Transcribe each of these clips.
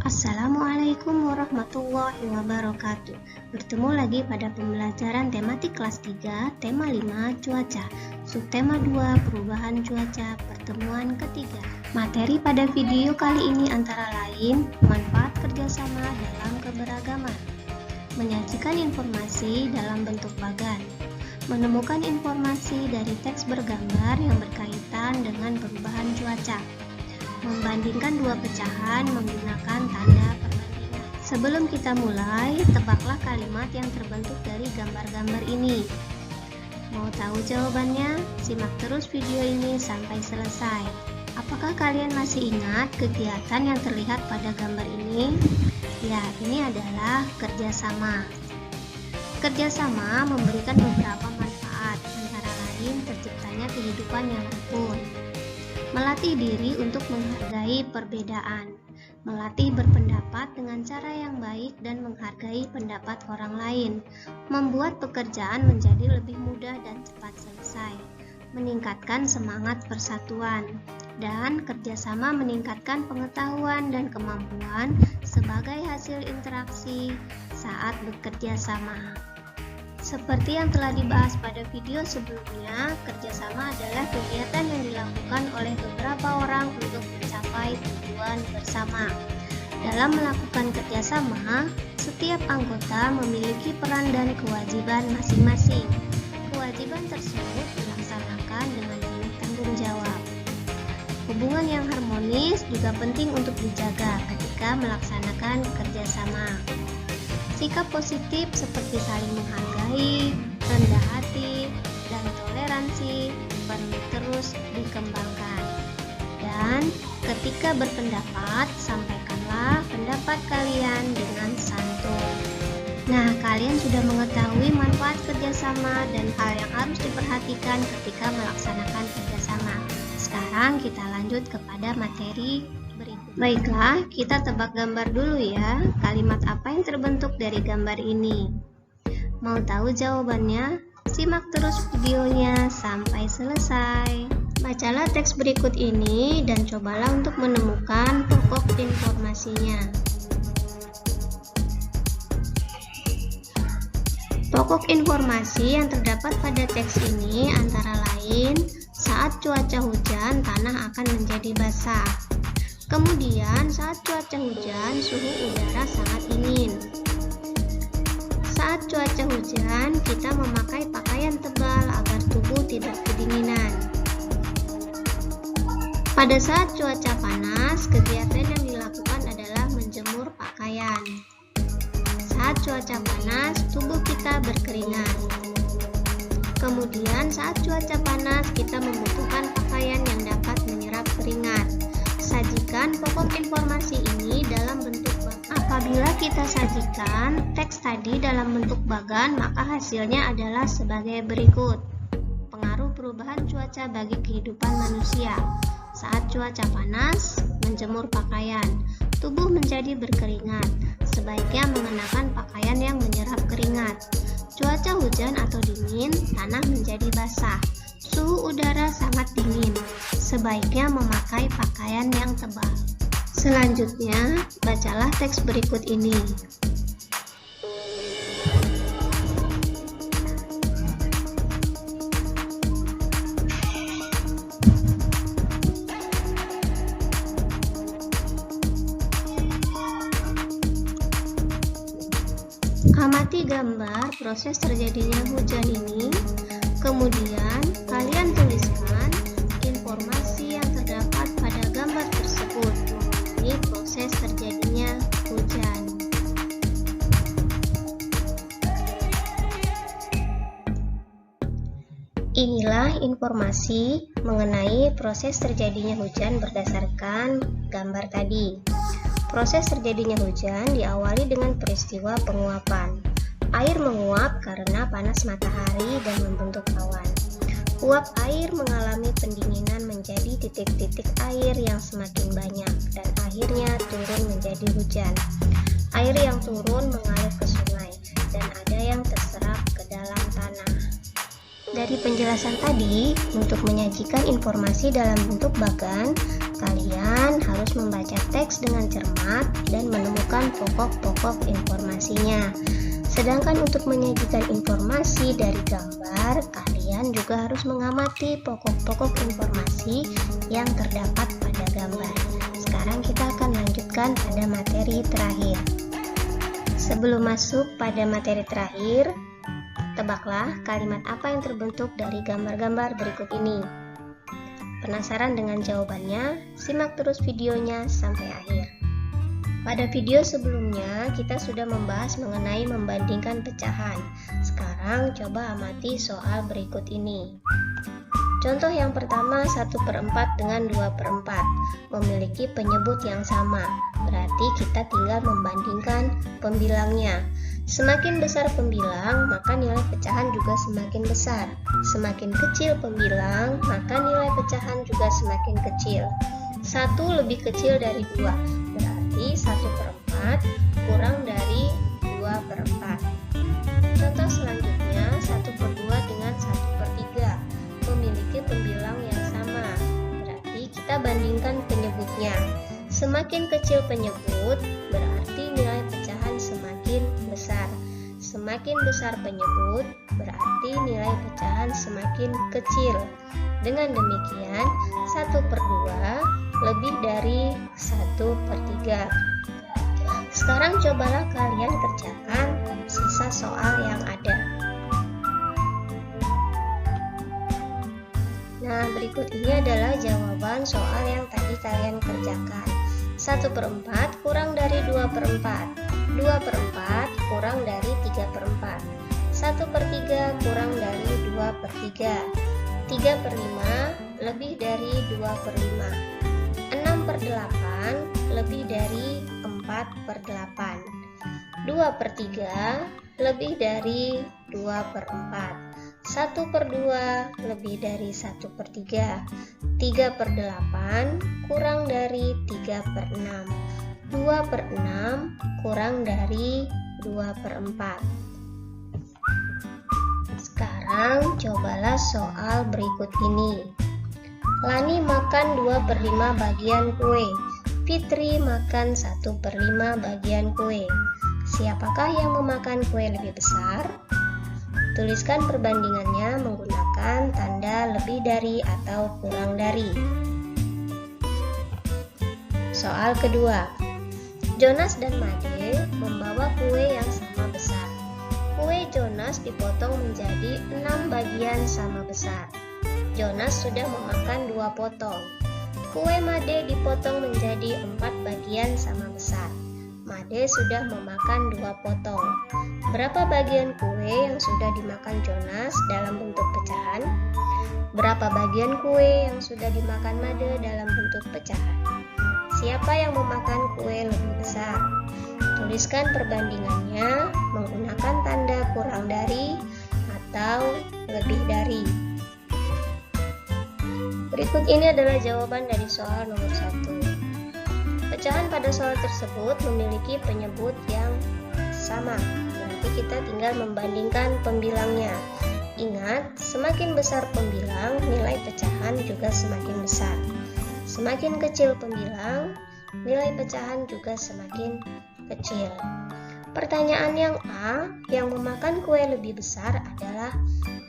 Assalamualaikum warahmatullahi wabarakatuh. Bertemu lagi pada pembelajaran tematik kelas 3, tema 5, cuaca. Subtema 2, perubahan cuaca, pertemuan ketiga. Materi pada video kali ini antara lain, manfaat kerjasama dalam keberagaman, menyajikan informasi dalam bentuk bagan, menemukan informasi dari teks bergambar yang berkaitan dengan perubahan cuaca, membandingkan dua pecahan menggunakan tanda perbandingan. Sebelum kita mulai, tebaklah kalimat yang terbentuk dari gambar-gambar ini. Mau tahu jawabannya? Simak terus video ini sampai selesai. Apakah kalian masih ingat kegiatan yang terlihat pada gambar ini? Ya, ini adalah kerjasama. Kerjasama memberikan beberapa manfaat, antara lain terciptanya kehidupan yang rukun, melatih diri untuk menghargai perbedaan, melatih berpendapat dengan cara yang baik dan menghargai pendapat orang lain, membuat pekerjaan menjadi lebih mudah dan cepat selesai, meningkatkan semangat persatuan, dan kerjasama meningkatkan pengetahuan dan kemampuan sebagai hasil interaksi saat bekerja sama. Seperti yang telah dibahas pada video sebelumnya, kerjasama adalah kegiatan yang dilakukan oleh beberapa orang untuk mencapai tujuan bersama. Dalam melakukan kerjasama, setiap anggota memiliki peran dan kewajiban masing-masing. Kewajiban tersebut dilaksanakan dengan penuh tanggung jawab. Hubungan yang harmonis juga penting untuk dijaga ketika melaksanakan kerjasama. Sikap positif seperti saling menghargai, rendah hati, dan toleransi perlu terus dikembangkan. Dan ketika berpendapat, sampaikanlah pendapat kalian dengan santun. Nah, kalian sudah mengetahui manfaat kerjasama dan hal yang harus diperhatikan ketika melaksanakan kerjasama. Sekarang kita lanjut kepada materi berikut. Baiklah, kita tebak gambar dulu ya. Kalimat apa yang terbentuk dari gambar ini? Mau tahu jawabannya? Simak terus videonya sampai selesai. Bacalah teks berikut ini dan cobalah untuk menemukan pokok informasinya. Pokok informasi yang terdapat pada teks ini antara lain, saat cuaca hujan, tanah akan menjadi basah. Kemudian, saat cuaca hujan, suhu udara sangat dingin. Saat cuaca hujan, kita memakai pakaian tebal agar tubuh tidak kedinginan. Pada saat cuaca panas, kegiatan yang dilakukan adalah menjemur pakaian. Saat cuaca panas, tubuh kita berkeringat. Kemudian, saat cuaca panas, kita membutuhkan pakaian yang dapat menyerap keringat. Sajikan pokok informasi ini dalam bentuk bagan. Apabila kita sajikan teks tadi dalam bentuk bagan, maka hasilnya adalah sebagai berikut. Pengaruh perubahan cuaca bagi kehidupan manusia. Saat cuaca panas, menjemur pakaian, tubuh menjadi berkeringat. Sebaiknya mengenakan pakaian yang menyerap keringat. Cuaca hujan atau dingin, tanah menjadi basah. Suhu udara sangat dingin, sebaiknya memakai pakaian yang tebal. Selanjutnya, bacalah teks berikut ini. Amati gambar proses terjadinya hujan ini. Kemudian, kalian tuliskan informasi yang terdapat pada gambar tersebut mengenai proses terjadinya hujan. Inilah informasi mengenai proses terjadinya hujan berdasarkan gambar tadi. Proses terjadinya hujan diawali dengan peristiwa penguapan. Air menguap karena panas matahari dan membentuk awan. Uap air mengalami pendinginan menjadi titik-titik air yang semakin banyak dan akhirnya turun menjadi hujan. Air yang turun mengalir ke sungai dan ada yang terserap ke dalam tanah. Dari penjelasan tadi, untuk menyajikan informasi dalam bentuk bagan, Kalian harus membaca teks dengan cermat dan menemukan pokok-pokok informasinya. Sedangkan untuk menyajikan informasi dari gambar, kalian juga harus mengamati pokok-pokok informasi yang terdapat pada gambar. Sekarang kita akan lanjutkan pada materi terakhir. Sebelum masuk pada materi terakhir, tebaklah kalimat apa yang terbentuk dari gambar-gambar berikut ini. Penasaran dengan jawabannya? Simak terus videonya sampai akhir. Pada video sebelumnya, kita sudah membahas mengenai membandingkan pecahan. Sekarang coba amati soal berikut ini. Contoh yang pertama, 1/4 dengan 2/4 memiliki penyebut yang sama. Berarti kita tinggal membandingkan pembilangnya. Semakin besar pembilang, maka nilai pecahan juga semakin besar. Semakin kecil pembilang, maka nilai pecahan juga semakin kecil. 1 lebih kecil dari 2, berarti 1/4 kurang dari 2/4. Contoh selanjutnya, 1/2 dengan 1/3 memiliki pembilang yang sama. Berarti kita bandingkan penyebutnya. Semakin kecil penyebut, berarti nilai pecahan semakin besar. Semakin besar penyebut, berarti nilai pecahan semakin kecil. Dengan demikian, 1/2 lebih dari 1/3. Sekarang cobalah kalian kerjakan sisa soal yang ada. Nah, berikut ini adalah jawaban soal yang tadi kalian kerjakan. 1/4 kurang dari 2/4. 2/4 kurang dari 3/4. 1/3 kurang dari 2/3. 3/5 lebih dari 2/5. 6/8 lebih dari 4/8. 2/3 lebih dari 2/4. 1/2 lebih dari 1/3. 3/8 kurang dari 3/6. 2/6 kurang dari 2/4. Sekarang cobalah soal berikut ini. Lani makan 2/5 bagian kue. Fitri makan 1/5 bagian kue. Siapakah yang memakan kue lebih besar? Tuliskan perbandingannya menggunakan tanda lebih dari atau kurang dari. Soal kedua. Jonas dan Made membawa kue yang sama besar. Kue Jonas dipotong menjadi 6 bagian sama besar. Jonas sudah memakan 2 potong. Kue Made dipotong menjadi 4 bagian sama besar. Made sudah memakan 2 potong. Berapa bagian kue yang sudah dimakan Jonas dalam bentuk pecahan? Berapa bagian kue yang sudah dimakan Made dalam bentuk pecahan? Siapa yang memakan kue lebih besar? Tuliskan perbandingannya menggunakan tanda kurang dari atau lebih dari. Berikut ini adalah jawaban dari soal nomor 1. Pecahan pada soal tersebut memiliki penyebut yang sama. Berarti kita tinggal membandingkan pembilangnya. Ingat, semakin besar pembilang, nilai pecahan juga semakin besar. Semakin kecil pembilang, nilai pecahan juga semakin kecil. Pertanyaan yang A, yang memakan kue lebih besar adalah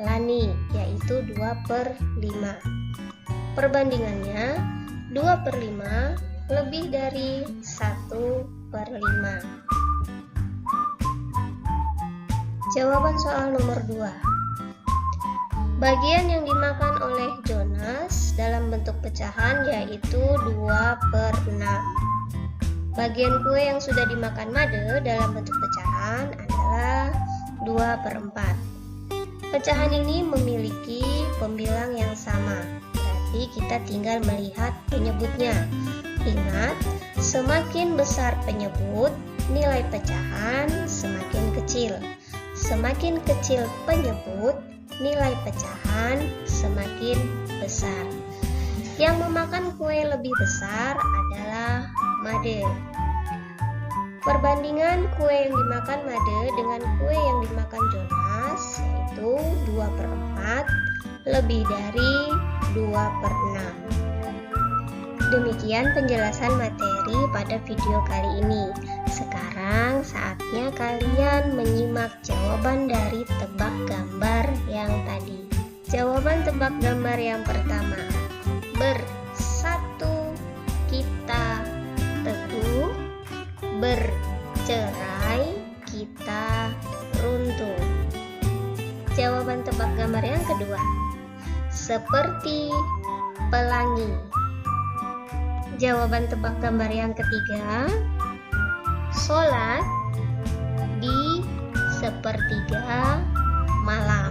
Lani, yaitu 2/5. Perbandingannya, 2/5 lebih dari 1/5. Jawaban soal nomor 2. Bagian yang dimakan oleh Jonas dalam bentuk pecahan yaitu 2/6. Bagian kue yang sudah dimakan Made dalam bentuk pecahan adalah 2/4. Pecahan ini memiliki pembilang yang sama. Berarti kita tinggal melihat penyebutnya. Ingat, semakin besar penyebut, nilai pecahan semakin kecil. Semakin kecil penyebut, nilai pecahan semakin besar. Yang memakan kue lebih besar adalah Made. Perbandingan kue yang dimakan Made dengan kue yang dimakan Jonas yaitu 2/4 lebih dari 2/6. Demikian penjelasan materi pada video kali ini. Sekarang saatnya kalian menyimak jawaban dari tebak gambar yang tadi. Jawaban tebak gambar yang pertama. Bersatu kita teguh, bercerai kita runtuh. Jawaban tebak gambar yang kedua. Seperti pelangi. Jawaban tebak gambar yang ketiga. Sholat di sepertiga malam.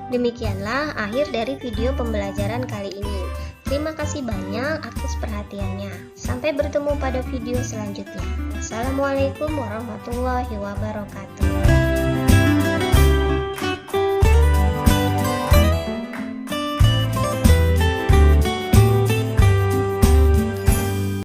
Demikianlah akhir dari video pembelajaran kali ini. Terima kasih banyak atas perhatiannya. Sampai bertemu pada video selanjutnya. Wassalamualaikum warahmatullahi wabarakatuh.